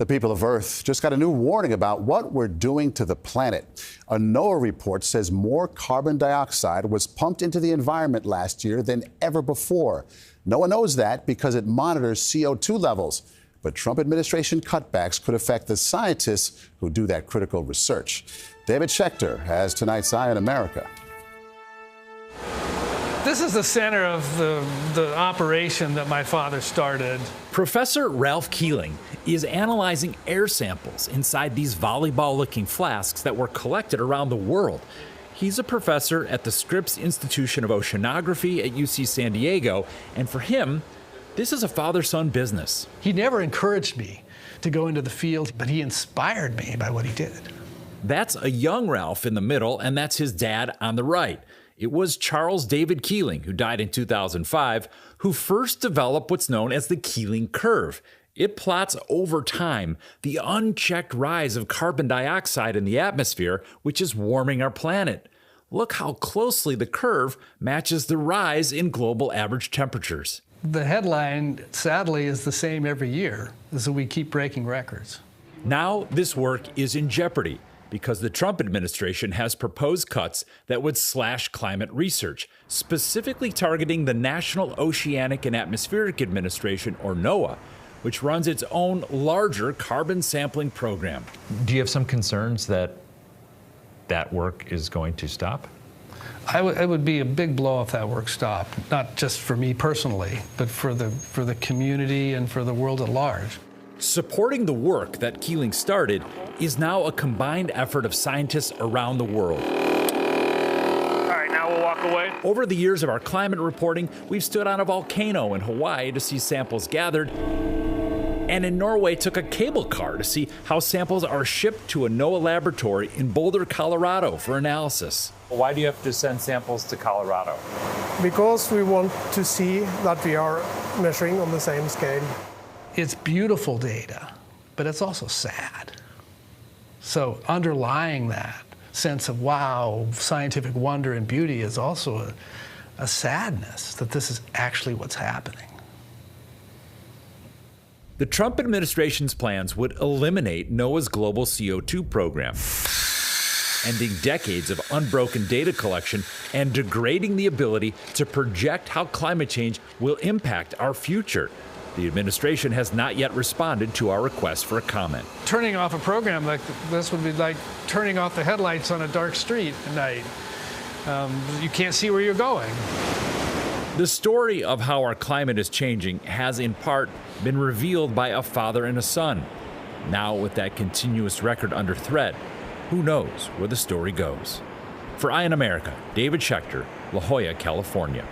The people of Earth just got a new warning about what we're doing to the planet. A NOAA report says more carbon dioxide was pumped into the environment last year than ever before. NOAA knows that because it monitors CO2 levels. But Trump administration cutbacks could affect the scientists who do that critical research. David Schechter has tonight's Eye on America. This is the center of the operation that my father started. Professor Ralph Keeling is analyzing air samples inside these volleyball-looking flasks that were collected around the world. He's a professor at the Scripps Institution of Oceanography at UC San Diego, and for him, this is a father-son business. He never encouraged me to go into the field, but he inspired me by what he did. That's a young Ralph in the middle, and that's his dad on the right. It was Charles David Keeling, who died in 2005, who first developed what's known as the Keeling curve. It plots over time the unchecked rise of carbon dioxide in the atmosphere, which is warming our planet. Look how closely the curve matches the rise in global average temperatures. The headline, sadly, is the same every year, is that we keep breaking records. Now this work is in jeopardy because the Trump administration has proposed cuts that would slash climate research, specifically targeting the National Oceanic and Atmospheric Administration, or NOAA, which runs its own larger carbon sampling program. Do you have some concerns that that work is going to stop? It would be a big blow if that work stopped, not just for me personally, but for the community and for the world at large. Supporting the work that Keeling started is now a combined effort of scientists around the world. All right, now we'll walk away. Over the years of our climate reporting, we've stood on a volcano in Hawaii to see samples gathered, and in Norway took a cable car to see how samples are shipped to a NOAA laboratory in Boulder, Colorado for analysis. Why do you have to send samples to Colorado? Because we want to see that we are measuring on the same scale. It's beautiful data, but it's also sad. So underlying that sense of, wow, scientific wonder and beauty is also a sadness that this is actually what's happening. The Trump administration's plans would eliminate NOAA's global CO2 program, ending decades of unbroken data collection and degrading the ability to project how climate change will impact our future. The administration has not yet responded to our request for a comment. Turning off a program like this would be like turning off the headlights on a dark street at night. You can't see where you're going. The story of how our climate is changing has, in part, been revealed by a father and a son. Now, with that continuous record under threat, who knows where the story goes? For Eye on America, David Schechter, La Jolla, California.